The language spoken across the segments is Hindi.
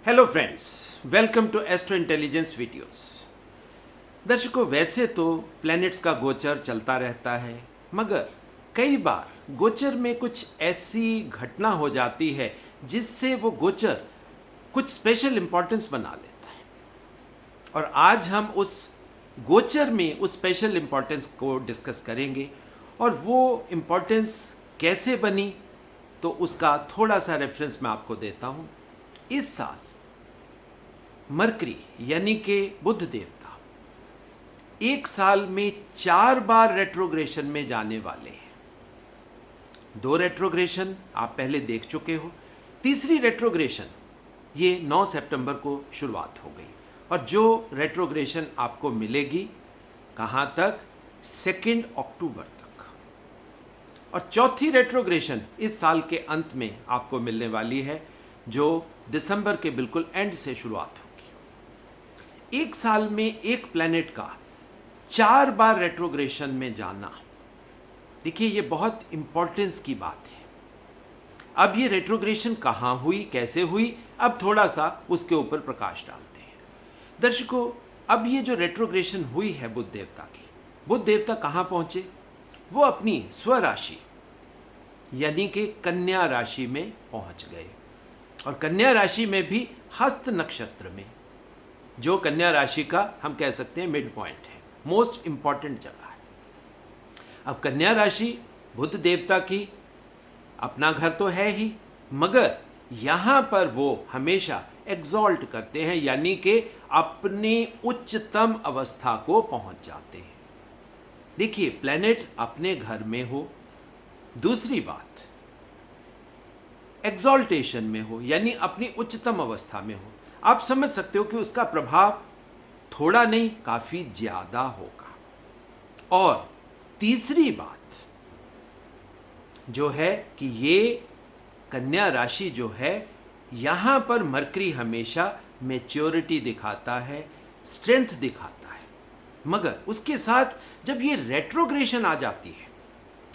Hello friends, welcome to astro intelligence videos. दर्शकों, वैसे तो प्लैनेट्स का गोचर चलता रहता है, मगर कई बार गोचर में कुछ ऐसी घटना हो जाती है जिससे वो गोचर कुछ स्पेशल इंपॉर्टेंस बना लेता है। और आज हम उस गोचर में उस स्पेशल इंपॉर्टेंस को डिस्कस करेंगे और वो इंपॉर्टेंस कैसे बनी, तो उसका थोड़ा सा रेफरेंस मैं आपको देता हूँ। इस साल मरकरी यानी कि बुध देवता एक साल में 4 बार रेट्रोग्रेशन में जाने वाले हैं। 2 रेट्रोग्रेशन आप पहले देख चुके हो, तीसरी रेट्रोग्रेशन ये 9 सितंबर को शुरुआत हो गई और जो रेट्रोग्रेशन आपको मिलेगी कहाँ तक, 2 अक्टूबर तक। और चौथी रेट्रोग्रेशन इस साल के अंत में आपको मिलने वाली है, जो दिसंबर के बिल्कुल एंड से शुरुआत होगी। एक साल में एक प्लैनेट का 4 बार रेट्रोग्रेशन में जाना, देखिए ये बहुत इंपॉर्टेंस की बात है। अब ये रेट्रोग्रेशन कहाँ हुई, कैसे हुई, अब थोड़ा सा उसके ऊपर प्रकाश डालते हैं। दर्शकों, अब ये जो रेट्रोग्रेशन हुई है बुध देवता की, बुध देवता कहाँ पहुंचे, वो अपनी स्वराशि यानी कि कन्या राशि में पहुंच गए। और कन्या राशि में भी हस्त नक्षत्र में, जो कन्या राशि का हम कह सकते हैं मिड पॉइंट है, मोस्ट इंपॉर्टेंट जगह है। अब कन्या राशि बुध देवता की अपना घर तो है ही, मगर यहाँ पर वो हमेशा एग्जॉल्ट करते हैं, यानी कि अपनी उच्चतम अवस्था को पहुंच जाते हैं। देखिए, प्लैनेट अपने घर में हो, दूसरी बात एग्जॉल्टेशन में हो यानी अपनी उच्चतम अवस्था में हो, आप समझ सकते हो कि उसका प्रभाव थोड़ा नहीं काफी ज्यादा होगा। और तीसरी बात जो है कि ये कन्या राशि जो है, यहां पर मरकरी हमेशा मैच्योरिटी दिखाता है, स्ट्रेंथ दिखाता है, मगर उसके साथ जब ये रेट्रोग्रेशन आ जाती है,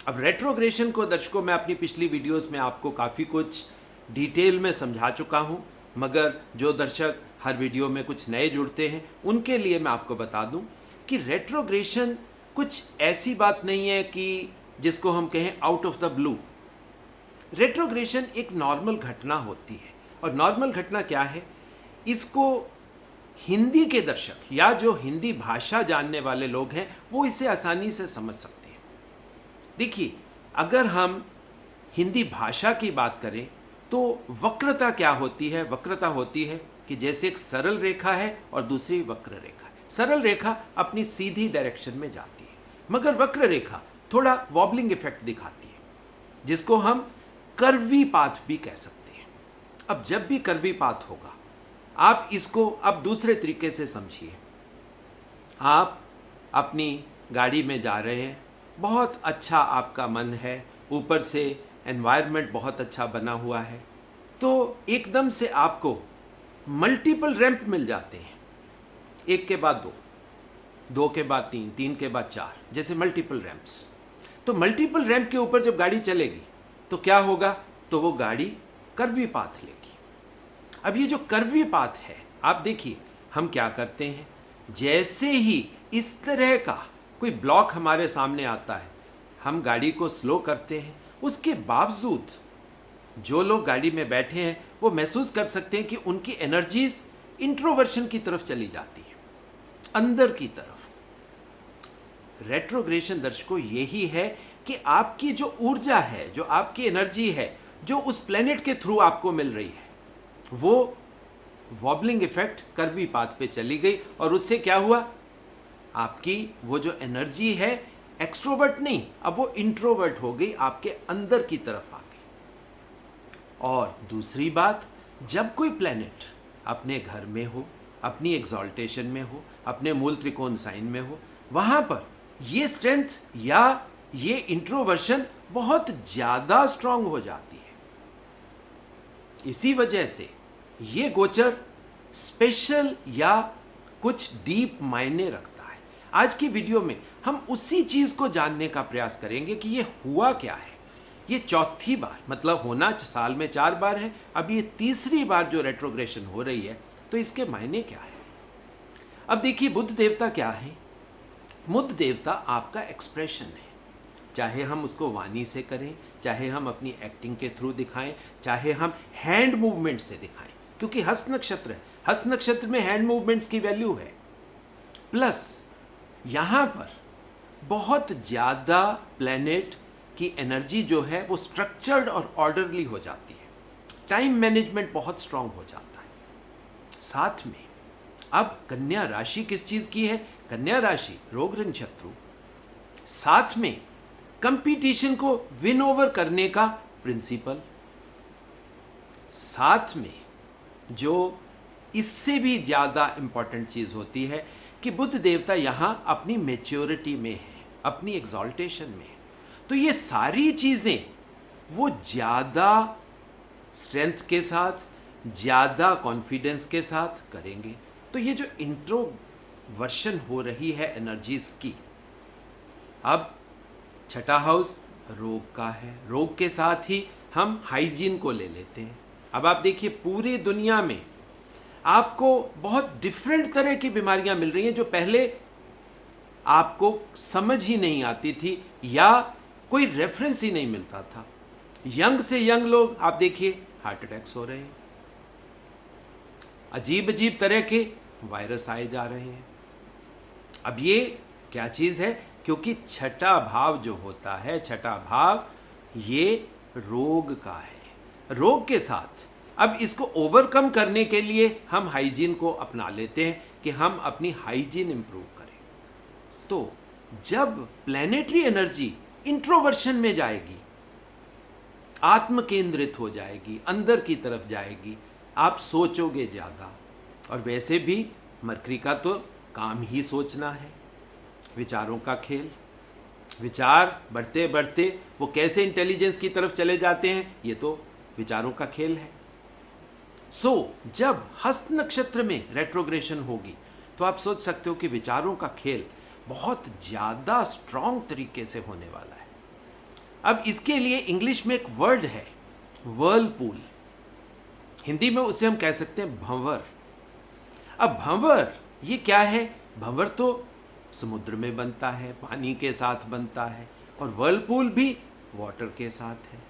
अब रेट्रोग्रेशन को दर्शकों मैं अपनी पिछली वीडियोस में आपको काफ़ी कुछ डिटेल में समझा चुका हूँ, मगर जो दर्शक हर वीडियो में कुछ नए जुड़ते हैं उनके लिए मैं आपको बता दूं कि रेट्रोग्रेशन कुछ ऐसी बात नहीं है कि जिसको हम कहें out of the blue. Retrogression एक नॉर्मल घटना होती है, और नॉर्मल घटना क्या है, इसको हिंदी के दर्शक या जो हिंदी भाषा जानने वाले लोग हैं वो इसे आसानी से समझ सकते हैं। देखिए, अगर हम हिंदी भाषा की बात करें तो वक्रता क्या होती है, वक्रता होती है कि जैसे एक सरल रेखा है और दूसरी वक्र रेखा है। सरल रेखा अपनी सीधी डायरेक्शन में जाती है, मगर वक्र रेखा थोड़ा वॉबलिंग इफेक्ट दिखाती है, जिसको हम कर्वी पाथ भी कह सकते हैं। अब जब भी कर्वी पाथ होगा, आप इसको अब दूसरे तरीके से समझिए। आप अपनी गाड़ी में जा रहे हैं, बहुत अच्छा आपका मन है, ऊपर से एनवायरनमेंट बहुत अच्छा बना हुआ है, तो एकदम से आपको मल्टीपल रैंप मिल जाते हैं, एक के बाद दो, दो के बाद तीन, तीन के बाद चार, जैसे मल्टीपल रैंप्स। तो मल्टीपल रैंप के ऊपर जब गाड़ी चलेगी तो क्या होगा, तो वो गाड़ी कर्वी पाथ लेगी। अब ये जो कर्वी पाथ है, आप देखिए हम क्या करते हैं, जैसे ही इस तरह का कोई ब्लॉक हमारे सामने आता है, हम गाड़ी को स्लो करते हैं। उसके बावजूद जो लोग गाड़ी में बैठे हैं वो महसूस कर सकते हैं कि उनकी एनर्जीज इंट्रोवर्शन की तरफ चली जाती है, अंदर की तरफ। रेट्रोग्रेशन दर्शकों यही है कि आपकी जो ऊर्जा है, जो आपकी एनर्जी है, जो उस प्लेनेट के थ्रू आपको मिल रही है, वो वॉबलिंग इफेक्ट कर्वी पाथ पे चली गई, और उससे क्या हुआ, आपकी वो जो एनर्जी है एक्सट्रोवर्ट नहीं, अब वो इंट्रोवर्ट हो गई, आपके अंदर की तरफ आ गई। और दूसरी बात, जब कोई प्लैनेट अपने घर में हो, अपनी एग्जॉल्टेशन में हो, अपने मूल त्रिकोण साइन में हो, वहां पर ये स्ट्रेंथ या ये इंट्रोवर्शन बहुत ज्यादा स्ट्रांग हो जाती है। इसी वजह से ये गोचर स्पेशल या कुछ डीप मायने रखता है। आज की वीडियो में हम उसी चीज को जानने का प्रयास करेंगे कि ये हुआ क्या है, ये चौथी बार, मतलब होना साल में 4 बार है, अब ये तीसरी बार जो रेट्रोग्रेशन हो रही है, तो इसके मायने क्या है? अब देखिए, बुध देवता क्या है? बुध देवता आपका एक्सप्रेशन है, चाहे हम उसको वाणी से करें, चाहे हम अपनी एक्टिंग के थ्रू दिखाएं, चाहे हम हैंड मूवमेंट से दिखाएं, क्योंकि हस्त नक्षत्र है, हस्त नक्षत्र में हैंड मूवमेंट्स की वैल्यू है। प्लस यहां पर बहुत ज़्यादा प्लैनेट की एनर्जी जो है वो स्ट्रक्चर्ड और ऑर्डरली हो जाती है, टाइम मैनेजमेंट बहुत स्ट्रांग हो जाता है। साथ में अब कन्या राशि किस चीज़ की है? कन्या राशि रोग ऋण शत्रु, साथ में कंपटीशन को विन ओवर करने का प्रिंसिपल, साथ में जो इससे भी ज़्यादा इंपॉर्टेंट चीज़ होती है कि बुध देवता यहाँ अपनी मेच्योरिटी में है, अपनी एग्जॉल्टेशन में है। तो ये सारी चीज़ें वो ज़्यादा स्ट्रेंथ के साथ, ज़्यादा कॉन्फिडेंस के साथ करेंगे। तो ये जो इंट्रोवर्शन हो रही है एनर्जीज की, अब छठा हाउस रोग का है, रोग के साथ ही हम हाइजीन को ले लेते हैं। अब आप देखिए, पूरी दुनिया में आपको बहुत डिफरेंट तरह की बीमारियां मिल रही हैं जो पहले आपको समझ ही नहीं आती थी या कोई रेफरेंस ही नहीं मिलता था। यंग से यंग लोग आप देखिए हार्ट अटैक्स हो रहे हैं, अजीब अजीब तरह के वायरस आए जा रहे हैं। अब ये क्या चीज़ है? क्योंकि छठा भाव जो होता है, छठा भाव ये रोग का है। रोग के साथ अब इसको ओवरकम करने के लिए हम हाइजीन को अपना लेते हैं कि हम अपनी हाइजीन इंप्रूव करें। तो जब प्लैनेटरी एनर्जी इंट्रोवर्शन में जाएगी, आत्म केंद्रित हो जाएगी, अंदर की तरफ जाएगी, आप सोचोगे ज़्यादा। और वैसे भी मरकरी का तो काम ही सोचना है, विचारों का खेल। विचार बढ़ते बढ़ते वो कैसे इंटेलिजेंस की तरफ चले जाते हैं, ये तो विचारों का खेल है। जब हस्त नक्षत्र में रेट्रोग्रेशन होगी तो आप सोच सकते हो कि विचारों का खेल बहुत ज़्यादा स्ट्रांग तरीके से होने वाला है। अब इसके लिए इंग्लिश में एक वर्ड है, वर्लपूल। हिंदी में उसे हम कह सकते हैं भंवर। अब भंवर ये क्या है? भंवर तो समुद्र में बनता है, पानी के साथ बनता है, और वर्लपूल भी वाटर के साथ है।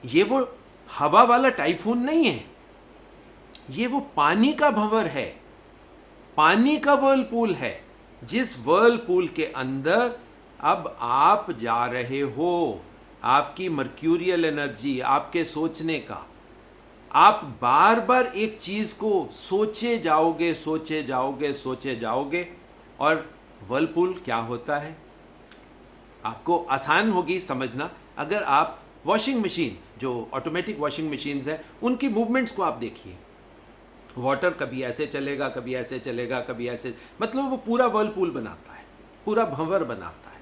ये वो हवा वाला टाइफून नहीं है, ये वो पानी का भंवर है, पानी का वर्लपूल है, जिस वर्लपूल के अंदर अब आप जा रहे हो। आपकी मर्क्यूरियल एनर्जी, आपके सोचने का, आप बार बार एक चीज को सोचे जाओगे, सोचे जाओगे, सोचे जाओगे। और वर्लपूल क्या होता है आपको आसान होगी समझना अगर आप वॉशिंग मशीन, जो ऑटोमेटिक वॉशिंग मशीन्स है, उनकी मूवमेंट्स को आप देखिए। वाटर कभी ऐसे चलेगा, कभी ऐसे चलेगा, कभी ऐसे, मतलब वो पूरा वर्लपूल बनाता है, पूरा भंवर बनाता है।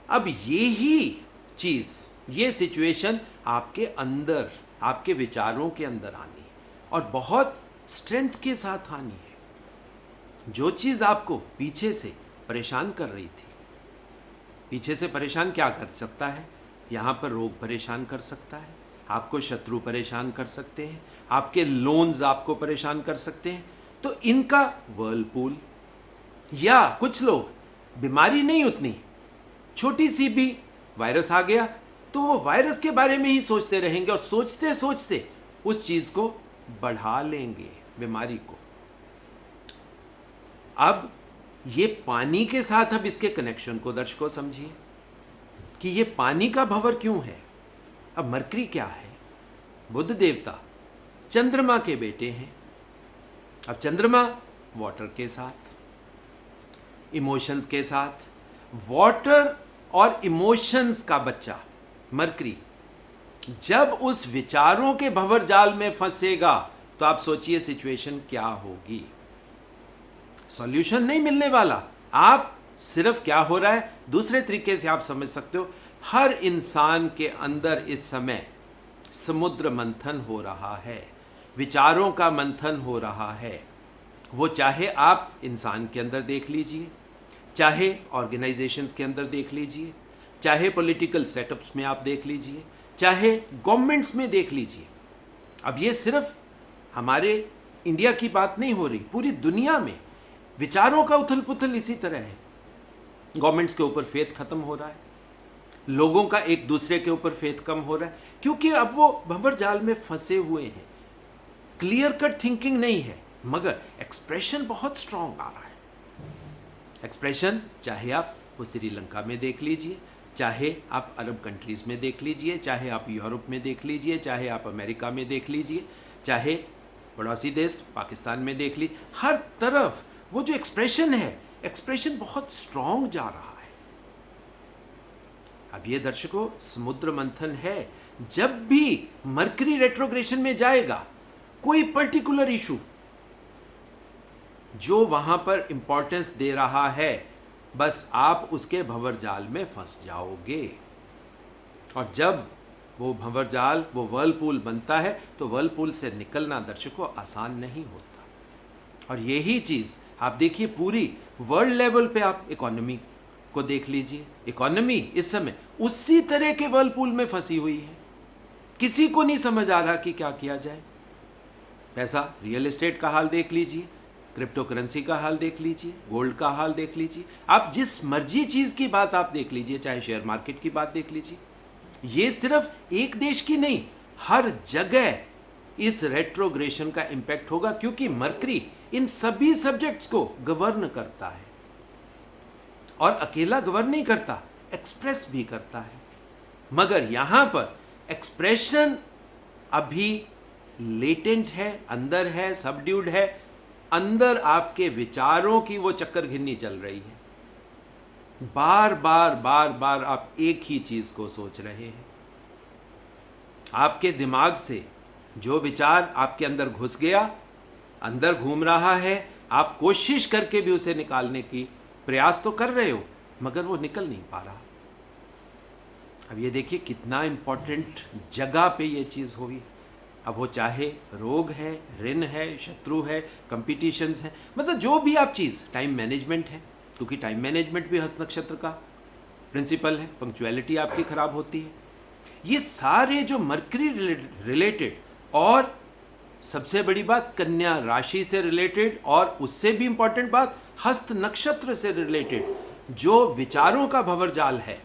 अब यही चीज, ये सिचुएशन आपके अंदर, आपके विचारों के अंदर आनी है, और बहुत स्ट्रेंथ के साथ आनी है। जो चीज आपको पीछे से परेशान कर रही थी, पीछे से परेशान क्या कर सकता है? यहाँ पर रोग परेशान कर सकता है, आपको शत्रु परेशान कर सकते हैं, आपके लोन्स आपको परेशान कर सकते हैं। तो इनका वर्लपूल, या कुछ लोग बीमारी नहीं, उतनी छोटी सी भी वायरस आ गया तो वो वायरस के बारे में ही सोचते रहेंगे, और सोचते सोचते उस चीज को बढ़ा लेंगे, बीमारी को। अब ये पानी के साथ अब इसके कनेक्शन को दर्शकों समझिए कि ये पानी का भंवर क्यों है। अब मरकरी क्या है? बुध देवता चंद्रमा के बेटे हैं। अब चंद्रमा वाटर के साथ, इमोशंस के साथ, वाटर और इमोशंस का बच्चा मरकरी जब उस विचारों के भंवर जाल में फंसेगा तो आप सोचिए सिचुएशन क्या होगी। सॉल्यूशन नहीं मिलने वाला। आप सिर्फ क्या हो रहा है, दूसरे तरीके से आप समझ सकते हो, हर इंसान के अंदर इस समय समुद्र मंथन हो रहा है, विचारों का मंथन हो रहा है। वो चाहे आप इंसान के अंदर देख लीजिए, चाहे ऑर्गेनाइजेशंस के अंदर देख लीजिए, चाहे पॉलिटिकल सेटअप्स में आप देख लीजिए, चाहे गवर्नमेंट्स में देख लीजिए। अब ये सिर्फ हमारे इंडिया की बात नहीं हो रही, पूरी दुनिया में विचारों का उथल पुथल इसी तरह है। गवर्नमेंट्स के ऊपर फेथ खत्म हो रहा है, लोगों का एक दूसरे के ऊपर फेथ कम हो रहा है, क्योंकि अब वो भंवर जाल में फंसे हुए हैं। क्लियर कट थिंकिंग नहीं है, मगर एक्सप्रेशन बहुत स्ट्रांग आ रहा है। एक्सप्रेशन चाहे आप वो श्रीलंका में देख लीजिए, चाहे आप अरब कंट्रीज में देख लीजिए, चाहे आप यूरोप में देख लीजिए, चाहे आप अमेरिका में देख लीजिए, चाहे पड़ोसी देश पाकिस्तान में देख लीजिए, हर तरफ वो जो एक्सप्रेशन है, एक्सप्रेशन बहुत स्ट्रांग जा रहा है। अब ये दर्शकों समुद्र मंथन है। जब भी मरकरी रेट्रोग्रेशन में जाएगा, कोई पर्टिकुलर इशू जो वहां पर इंपॉर्टेंस दे रहा है, बस आप उसके भंवर जाल में फंस जाओगे। और जब वो भंवर जाल, वो वर्लपूल बनता है, तो वर्लपूल से निकलना दर्शकों आसान नहीं होता। और यही चीज आप देखिए पूरी वर्ल्ड लेवल पे, आप इकोनॉमी को देख लीजिए। इकोनॉमी इस समय उसी तरह के वर्लपूल में फंसी हुई है, किसी को नहीं समझ आ रहा कि क्या किया जाए। पैसा, रियल एस्टेट का हाल देख लीजिए, क्रिप्टो करेंसी का हाल देख लीजिए, गोल्ड का हाल देख लीजिए, आप जिस मर्जी चीज की बात आप देख लीजिए, चाहे शेयर मार्केट की बात देख लीजिए। ये सिर्फ एक देश की नहीं, हर जगह इस रेट्रोग्रेशन का इंपैक्ट होगा, क्योंकि मरकरी इन सभी सब्जेक्ट्स को गवर्न करता है। और अकेला गवर्न नहीं करता, एक्सप्रेस भी करता है। मगर यहां पर एक्सप्रेशन अभी लेटेंट है, अंदर है, सबड्यूड है। अंदर आपके विचारों की वो चक्कर घिन्नी चल रही है। बार बार आप एक ही चीज को सोच रहे हैं। आपके दिमाग से जो विचार आपके अंदर घुस गया, अंदर घूम रहा है, आप कोशिश करके भी उसे निकालने की प्रयास तो कर रहे हो, मगर वो निकल नहीं पा रहा। अब ये देखिए कितना इंपॉर्टेंट जगह पे ये चीज हुई। अब वो चाहे रोग है, ऋण है, शत्रु है, कंपटीशंस है, मतलब जो भी आप चीज़, टाइम मैनेजमेंट है, क्योंकि टाइम मैनेजमेंट भी हस्त नक्षत्र का प्रिंसिपल है। पंक्चुअलिटी आपकी खराब होती है। ये सारे जो मरकरी रिलेटेड, और सबसे बड़ी बात कन्या राशि से रिलेटेड, और उससे भी इंपॉर्टेंट बात हस्त नक्षत्र से रिलेटेड जो विचारों का भंवर जाल है,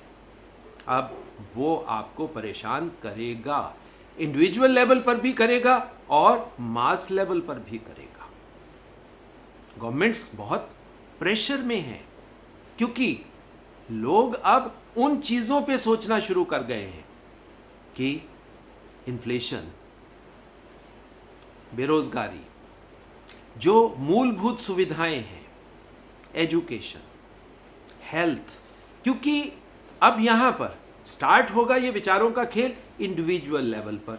अब वो आपको परेशान करेगा। इंडिविजुअल लेवल पर भी करेगा और मास लेवल पर भी करेगा। गवर्नमेंट्स बहुत प्रेशर में हैं, क्योंकि लोग अब उन चीजों पे सोचना शुरू कर गए हैं कि इन्फ्लेशन, बेरोजगारी, जो मूलभूत सुविधाएं हैं, एजुकेशन, हेल्थ, क्योंकि अब यहां पर स्टार्ट होगा ये विचारों का खेल इंडिविजुअल लेवल पर।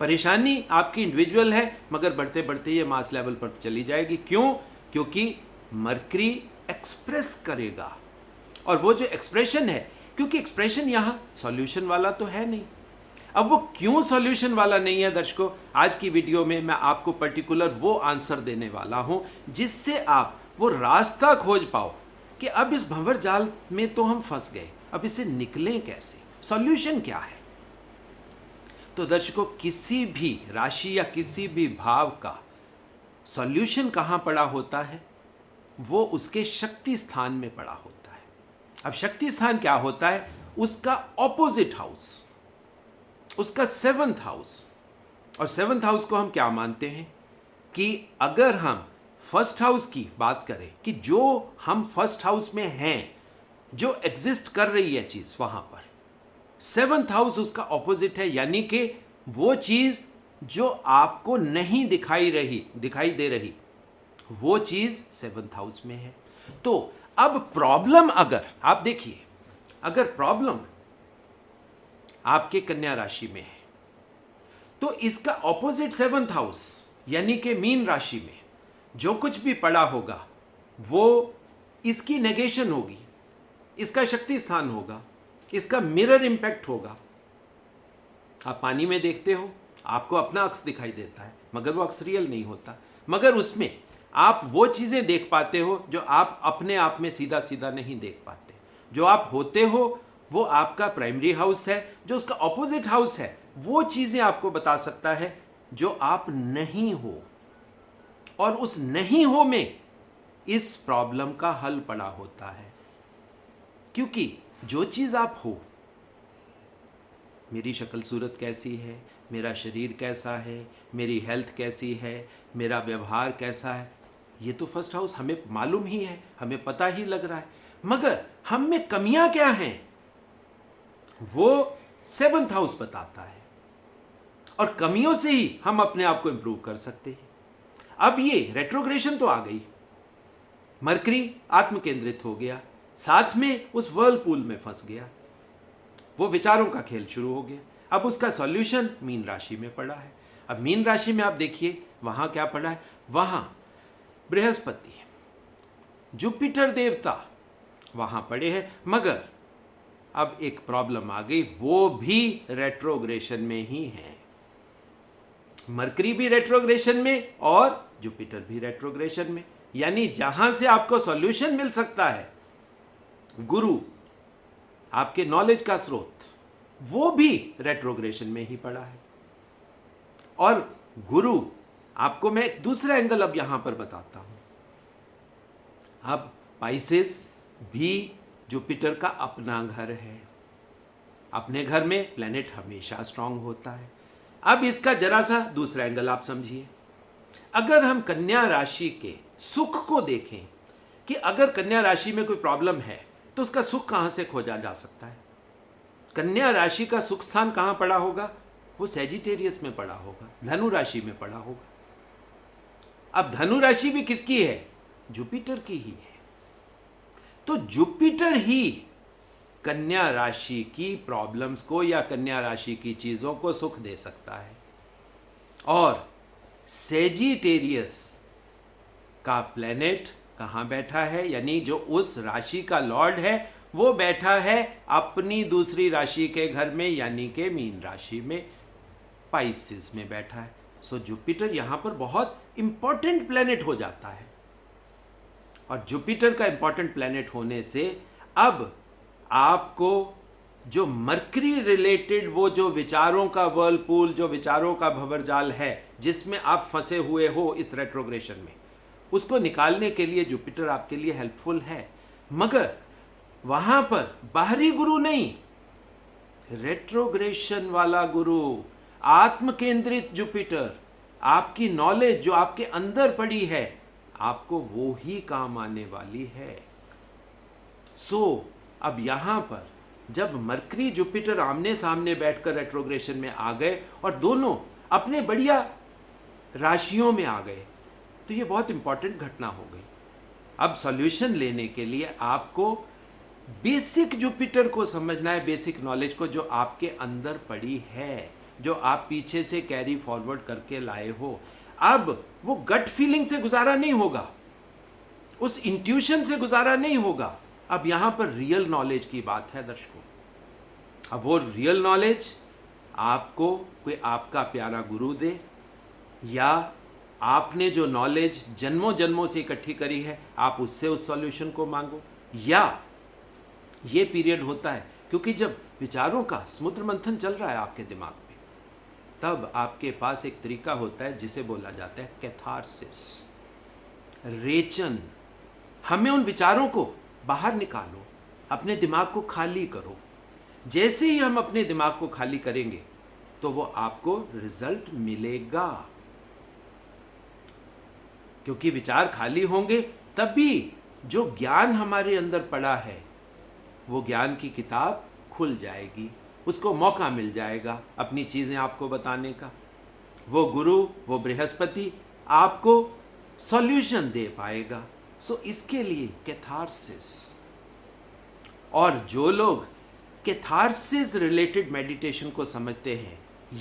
परेशानी आपकी इंडिविजुअल है, मगर बढ़ते बढ़ते ये मास लेवल पर चली जाएगी। क्यों? क्योंकि मरकरी एक्सप्रेस करेगा, और वो जो एक्सप्रेशन है, क्योंकि एक्सप्रेशन यहां सॉल्यूशन वाला तो है नहीं। अब वो क्यों सॉल्यूशन वाला नहीं है दर्शकों, आज की वीडियो में मैं आपको पर्टिकुलर वो आंसर देने वाला हूं, जिससे आप वो रास्ता खोज पाओ कि अब इस भंवर जाल में तो हम फंस गए, अब इसे निकलें कैसे, सॉल्यूशन क्या है। तो दर्शकों, किसी भी राशि या किसी भी भाव का सॉल्यूशन कहां पड़ा होता है? वो उसके शक्ति स्थान में पड़ा होता है। अब शक्ति स्थान क्या होता है? उसका ऑपोजिट हाउस, उसका 7th हाउस। और 7th हाउस को हम क्या मानते हैं कि अगर हम फर्स्ट हाउस की बात करें, कि जो हम फर्स्ट हाउस में हैं, जो एग्जिस्ट कर रही है चीज, वहां पर 7th हाउस उसका ऑपोजिट है, यानी कि वो चीज जो आपको नहीं दिखाई दे रही, वो चीज 7th हाउस में है। तो अब प्रॉब्लम, अगर आप देखिए, अगर प्रॉब्लम आपके कन्या राशि में है, तो इसका ऑपोजिट 7th हाउस यानी कि मीन राशि में जो कुछ भी पड़ा होगा, वो इसकी नेगेशन होगी, इसका शक्ति स्थान होगा, इसका मिरर इंपैक्ट होगा। आप पानी में देखते हो, आपको अपना अक्स दिखाई देता है, मगर वो अक्स रियल नहीं होता, मगर उसमें आप वो चीजें देख पाते हो जो आप अपने आप में सीधा सीधा नहीं देख पाते। जो आप होते हो वो आपका प्राइमरी हाउस है, जो उसका ऑपोजिट हाउस है वो चीजें आपको बता सकता है जो आप नहीं हो, और उस नहीं हो में इस प्रॉब्लम का हल पड़ा होता है। क्योंकि जो चीज आप हो, मेरी शक्ल सूरत कैसी है, मेरा शरीर कैसा है, मेरी हेल्थ कैसी है, मेरा व्यवहार कैसा है, ये तो फर्स्ट हाउस हमें मालूम ही है, हमें पता ही लग रहा है। मगर हम में कमियां क्या हैं वो सेवंथ हाउस बताता है, और कमियों से ही हम अपने आप को इंप्रूव कर सकते हैं। अब ये रेट्रोग्रेशन तो आ गई, मरकरी आत्म केंद्रित हो गया, साथ में उस वर्लपूल में फंस गया, वो विचारों का खेल शुरू हो गया। अब उसका सॉल्यूशन मीन राशि में पड़ा है। अब मीन राशि में आप देखिए वहां क्या पड़ा है, वहां बृहस्पति, जुपिटर देवता वहां पड़े हैं, मगर अब एक प्रॉब्लम आ गई, वो भी रेट्रोग्रेशन में ही है। मरकरी भी रेट्रोग्रेशन में और जुपिटर भी रेट्रोग्रेशन में, यानी जहां से आपको सॉल्यूशन मिल सकता है, गुरु आपके नॉलेज का स्रोत, वो भी रेट्रोग्रेशन में ही पड़ा है। और गुरु आपको मैं एक दूसरा एंगल अब यहां पर बताता हूं। अब पाइसेस भी जुपिटर का अपना घर है, अपने घर में प्लेनेट हमेशा स्ट्रांग होता है। अब इसका जरा सा दूसरा एंगल आप समझिए। अगर हम कन्या राशि के सुख को देखें कि अगर कन्या राशि में कोई प्रॉब्लम है तो उसका सुख कहां से खोजा जा सकता है? कन्या राशि का सुख स्थान कहां पड़ा होगा? वो सैजिटेरियस में पड़ा होगा, धनु राशि में पड़ा होगा। अब धनु राशि भी किसकी है? जुपिटर की ही है। तो जुपिटर ही कन्या राशि की प्रॉब्लम्स को या कन्या राशि की चीजों को सुख दे सकता है। और सैजिटेरियस का प्लेनेट कहां बैठा है, यानी जो उस राशि का लॉर्ड है वो बैठा है अपनी दूसरी राशि के घर में, यानी के मीन राशि में, पाइसेस में बैठा है। सो जुपिटर यहां पर बहुत इंपॉर्टेंट प्लेनेट हो जाता है। और जुपिटर का इंपॉर्टेंट प्लेनेट होने से अब आपको जो मरकरी रिलेटेड वो जो विचारों का वर्लपूल, जो विचारों का भंवरजाल है जिसमें आप फंसे हुए हो इस रेट्रोग्रेशन में, उसको निकालने के लिए जुपिटर आपके लिए हेल्पफुल है। मगर वहां पर बाहरी गुरु नहीं, रेट्रोग्रेशन वाला गुरु, आत्म केंद्रित जुपिटर, आपकी नॉलेज जो आपके अंदर पड़ी है, आपको वो ही काम आने वाली है। सो अब यहां पर जब मरकरी जुपिटर आमने सामने बैठकर रेट्रोग्रेशन में आ गए और दोनों अपने बढ़िया राशियों में आ गए, तो ये बहुत इंपॉर्टेंट घटना हो गई। अब सॉल्यूशन लेने के लिए आपको बेसिक जुपिटर को समझना है, बेसिक नॉलेज को जो आपके अंदर पड़ी है, जो आप पीछे से कैरी फॉरवर्ड करके लाए हो। अब वो गट फीलिंग से गुजारा नहीं होगा, उस इंट्यूशन से गुजारा नहीं होगा। अब यहां पर रियल नॉलेज की बात है दर्शकों। अब वो रियल नॉलेज आपको कोई आपका प्यारा गुरु दे, या आपने जो नॉलेज जन्मों जन्मों से इकट्ठी करी है आप उससे उस सॉल्यूशन को मांगो। या ये पीरियड होता है क्योंकि जब विचारों का समुद्र मंथन चल रहा है आपके दिमाग में, तब आपके पास एक तरीका होता है जिसे बोला जाता है कैथारसिस, रेचन। हमें उन विचारों को बाहर निकालो, अपने दिमाग को खाली करो। जैसे ही हम अपने दिमाग को खाली करेंगे तो वो आपको रिजल्ट मिलेगा, क्योंकि विचार खाली होंगे तभी जो ज्ञान हमारे अंदर पड़ा है वो ज्ञान की किताब खुल जाएगी, उसको मौका मिल जाएगा अपनी चीजें आपको बताने का। वो गुरु, वो बृहस्पति आपको सॉल्यूशन दे पाएगा। सो इसके लिए कैथारसिस, और जो लोग कैथारसिस रिलेटेड मेडिटेशन को समझते हैं,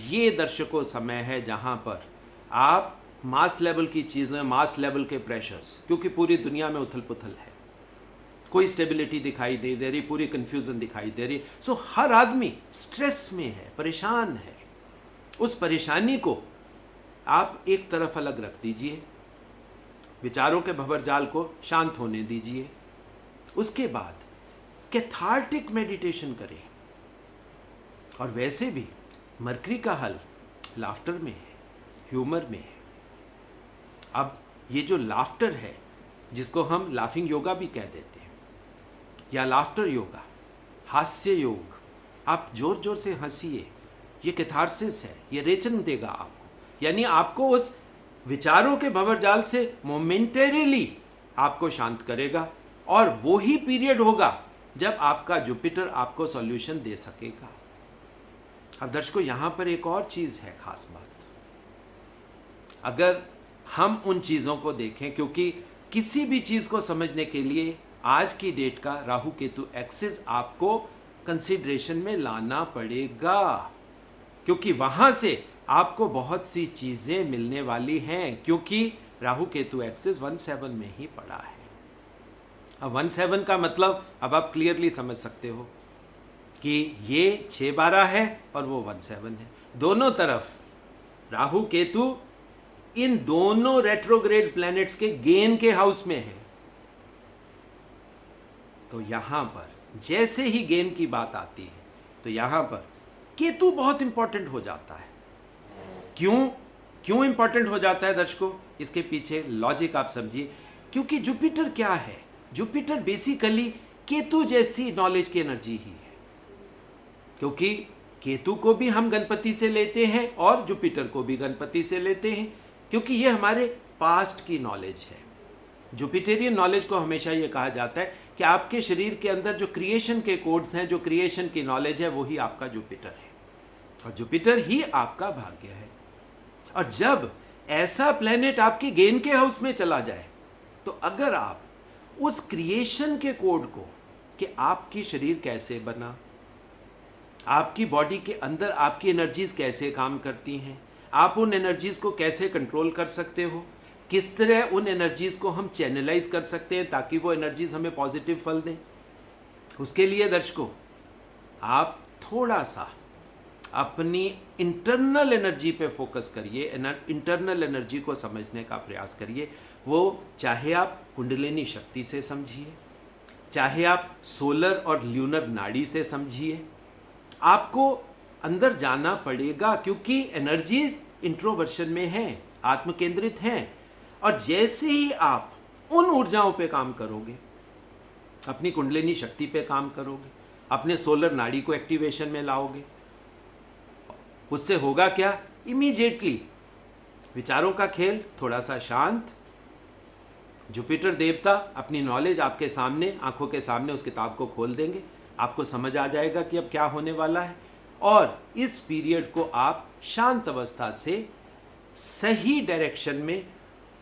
ये दर्शकों समय है जहां पर आप मास लेवल की चीज़ें, मास लेवल के प्रेशर्स, क्योंकि पूरी दुनिया में उथल पुथल है, कोई स्टेबिलिटी दिखाई नहीं दे रही, पूरी कंफ्यूजन दिखाई दे रही। सो हर आदमी स्ट्रेस में है, परेशान है। उस परेशानी को आप एक तरफ अलग रख दीजिए, विचारों के भंवरजाल को शांत होने दीजिए। उसके बाद कैथार्टिक मेडिटेशन करें। और वैसे भी मरकरी का हल लाफ्टर में है, ह्यूमर में है। अब ये जो लाफ्टर है, जिसको हम लाफिंग योगा भी कह देते हैं या लाफ्टर योगा, हास्य योग, आप जोर जोर से हंसिए, ये कैथारसिस है, ये रेचन देगा आपको, यानी आपको उस विचारों के भंवरजाल से मोमेंटरीली आपको शांत करेगा। और वो ही पीरियड होगा जब आपका जुपिटर आपको सॉल्यूशन दे सकेगा। अब दर्शकों, यहां पर एक और चीज है खास बात, अगर हम उन चीजों को देखें, क्योंकि किसी भी चीज को समझने के लिए आज की डेट का राहु केतु एक्सिस आपको कंसीडरेशन में लाना पड़ेगा, क्योंकि वहां से आपको बहुत सी चीजें मिलने वाली हैं, क्योंकि राहु केतु एक्सिस 17 में ही पड़ा है। अब 17 का मतलब अब आप क्लियरली समझ सकते हो कि ये 6-12 है और वो 17 है, दोनों तरफ राहु केतु इन दोनों रेट्रोग्रेड प्लैनेट्स के गेन के हाउस में है। तो यहां पर जैसे ही गेन की बात आती है तो यहां पर केतु बहुत इंपॉर्टेंट हो जाता है। क्यों इंपॉर्टेंट हो जाता है दर्शकों, इसके पीछे लॉजिक आप समझिए। क्योंकि जुपिटर क्या है, जुपिटर बेसिकली केतु जैसी नॉलेज की एनर्जी ही है, क्योंकि केतु को भी हम गणपति से लेते हैं और जुपिटर को भी गणपति से लेते हैं, क्योंकि ये हमारे पास्ट की नॉलेज है। जुपिटेरियन नॉलेज को हमेशा ये कहा जाता है कि आपके शरीर के अंदर जो क्रिएशन के कोड्स हैं, जो क्रिएशन की नॉलेज है, वही आपका जुपिटर है और जुपिटर ही आपका भाग्य है। और जब ऐसा प्लेनेट आपके गेन के हाउस में चला जाए तो अगर आप उस क्रिएशन के कोड को, कि आपकी शरीर कैसे बना, आपकी बॉडी के अंदर आपकी एनर्जीज कैसे काम करती हैं, आप उन एनर्जीज को कैसे कंट्रोल कर सकते हो, किस तरह उन एनर्जीज को हम चैनलाइज कर सकते हैं ताकि वो एनर्जीज हमें पॉजिटिव फल दें, उसके लिए दर्शकों आप थोड़ा सा अपनी इंटरनल एनर्जी पे फोकस करिए, इंटरनल एनर्जी को समझने का प्रयास करिए। वो चाहे आप कुंडलिनी शक्ति से समझिए, चाहे आप सोलर और ल्यूनर नाड़ी से समझिए, आपको अंदर जाना पड़ेगा, क्योंकि एनर्जीज इंट्रोवर्शन में हैं, आत्मकेंद्रित हैं। और जैसे ही आप उन ऊर्जाओं पे काम करोगे, अपनी कुंडलिनी शक्ति पे काम करोगे, अपने सोलर नाड़ी को एक्टिवेशन में लाओगे, उससे होगा क्या, इमीडिएटली विचारों का खेल थोड़ा सा शांत, जुपिटर देवता अपनी नॉलेज आपके सामने, आंखों के सामने उस किताब को खोल देंगे, आपको समझ आ जाएगा कि अब क्या होने वाला है। और इस पीरियड को आप शांत अवस्था से सही डायरेक्शन में,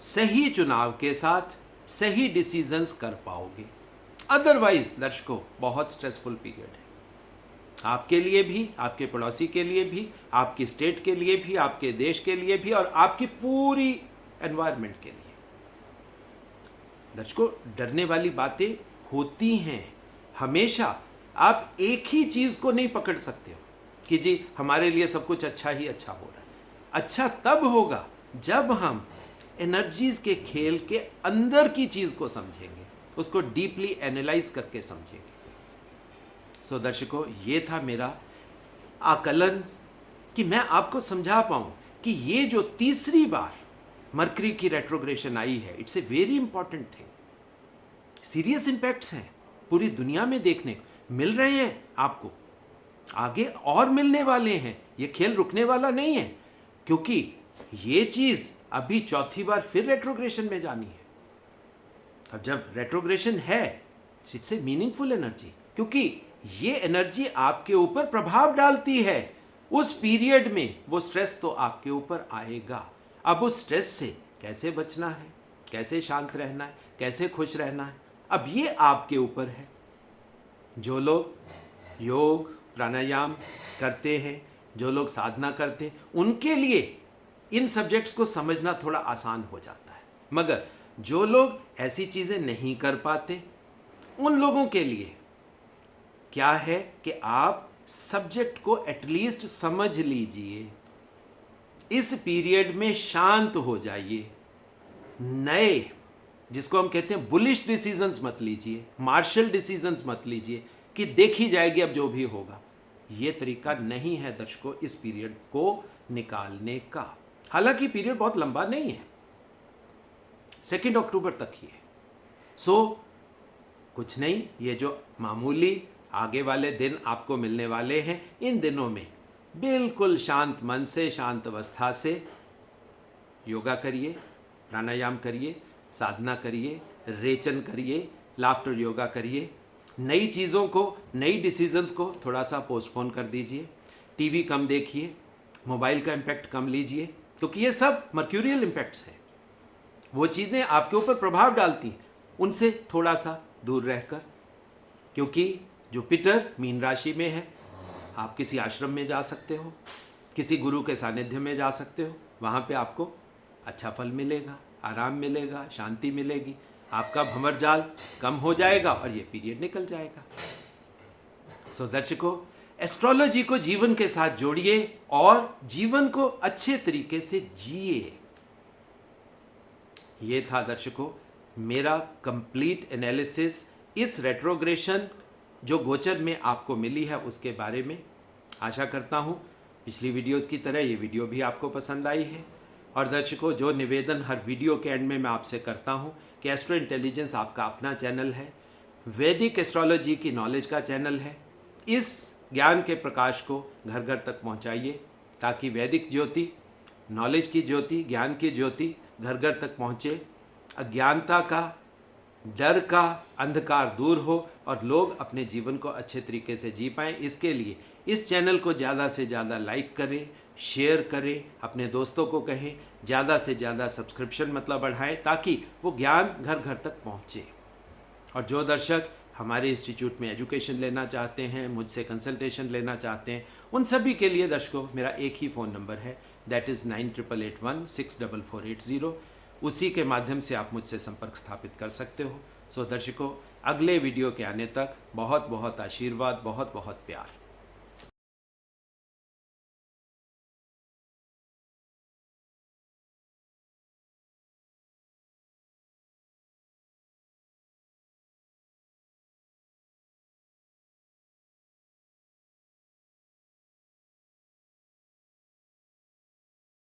सही चुनाव के साथ सही डिसीजंस कर पाओगे। अदरवाइज दर्शकों बहुत स्ट्रेसफुल पीरियड है, आपके लिए भी, आपके पड़ोसी के लिए भी, आपकी स्टेट के लिए भी, आपके देश के लिए भी और आपकी पूरी एनवायरनमेंट के लिए। दर्शकों, डरने वाली बातें होती हैं हमेशा। आप एक ही चीज को नहीं पकड़ सकते हो कि जी हमारे लिए सब कुछ अच्छा ही अच्छा हो रहा है। अच्छा तब होगा जब हम एनर्जीज के खेल के अंदर की चीज को समझेंगे, उसको डीपली एनालाइज करके समझेंगे। सो दर्शकों, ये था मेरा आकलन कि मैं आपको समझा पाऊं कि ये जो तीसरी बार मरकरी की रेट्रोग्रेशन आई है, it's a very important thing. Serious impacts हैं, पूरी दुनिया में देखने मिल रहे हैं, आपको आगे और मिलने वाले हैं। ये खेल रुकने वाला नहीं है, क्योंकि ये चीज अभी चौथी बार फिर रेट्रोग्रेशन में जानी है। अब जब रेट्रोग्रेशन है, इट्स ए मीनिंगफुल एनर्जी, क्योंकि ये एनर्जी आपके ऊपर प्रभाव डालती है। उस पीरियड में वो स्ट्रेस तो आपके ऊपर आएगा। अब उस स्ट्रेस से कैसे बचना है, कैसे शांत रहना है, कैसे खुश रहना है, अब ये आपके ऊपर है। जो लोग योग प्राणायाम करते हैं, जो लोग साधना करते हैं, उनके लिए इन सब्जेक्ट्स को समझना थोड़ा आसान हो जाता है। मगर जो लोग ऐसी चीज़ें नहीं कर पाते, उन लोगों के लिए क्या है कि आप सब्जेक्ट को एटलीस्ट समझ लीजिए, इस पीरियड में शांत हो जाइए, नए जिसको हम कहते हैं बुलिश डिसीजंस मत लीजिए, मार्शल डिसीजंस मत लीजिए कि देखी जाएगी अब जो भी होगा। ये तरीका नहीं है दर्शकों इस पीरियड को निकालने का। हालांकि पीरियड बहुत लंबा नहीं है, 2 अक्टूबर तक ही है। सो कुछ नहीं, ये जो मामूली आगे वाले दिन आपको मिलने वाले हैं, इन दिनों में बिल्कुल शांत मन से, शांत अवस्था से योगा करिए, प्राणायाम करिए, साधना करिए, रेचन करिए, लाफ्टर योगा करिए। नई चीज़ों को, नई डिसीजंस को थोड़ा सा पोस्टपोन कर दीजिए। टीवी कम देखिए, मोबाइल का इम्पैक्ट कम लीजिए, क्योंकि ये सब मर्क्यूरियल इम्पैक्ट्स हैं। वो चीज़ें आपके ऊपर प्रभाव डालती, उनसे थोड़ा सा दूर रहकर, क्योंकि जुपिटर मीन राशि में है। आप किसी आश्रम में जा सकते हो, किसी गुरु के सानिध्य में जा सकते हो, वहाँ पे आपको अच्छा फल मिलेगा, आराम मिलेगा, शांति मिलेगी, आपका भंवरजाल कम हो जाएगा और ये पीरियड निकल जाएगा। सो दर्शकों, एस्ट्रोलॉजी को जीवन के साथ जोड़िए और जीवन को अच्छे तरीके से जिए। ये था दर्शकों मेरा कंप्लीट एनालिसिस इस रेट्रोग्रेशन जो गोचर में आपको मिली है उसके बारे में। आशा करता हूँ पिछली वीडियोस की तरह ये वीडियो भी आपको पसंद आई है। और दर्शकों, जो निवेदन हर वीडियो के एंड में मैं आपसे करता हूँ कि एस्ट्रो इंटेलिजेंस आपका अपना चैनल है, वैदिक एस्ट्रोलॉजी की नॉलेज का चैनल है। इस ज्ञान के प्रकाश को घर घर तक पहुँचाइए ताकि वैदिक ज्योति, नॉलेज की ज्योति, ज्ञान की ज्योति घर घर तक पहुँचे, अज्ञानता का, डर का अंधकार दूर हो और लोग अपने जीवन को अच्छे तरीके से जी पाएँ। इसके लिए इस चैनल को ज़्यादा से ज़्यादा लाइक करें, शेयर करें, अपने दोस्तों को कहें, ज़्यादा से ज़्यादा सब्सक्रिप्शन मतलब बढ़ाएं ताकि वो ज्ञान घर घर तक पहुँचे। और जो दर्शक हमारे इंस्टीट्यूट में एजुकेशन लेना चाहते हैं, मुझसे कंसल्टेशन लेना चाहते हैं, उन सभी के लिए दर्शकों मेरा एक ही फ़ोन नंबर है, दैट इज़ 9881164480। उसी के माध्यम से आप मुझसे संपर्क स्थापित कर सकते हो। सो दर्शकों, अगले वीडियो के आने तक बहुत बहुत आशीर्वाद, बहुत बहुत प्यार।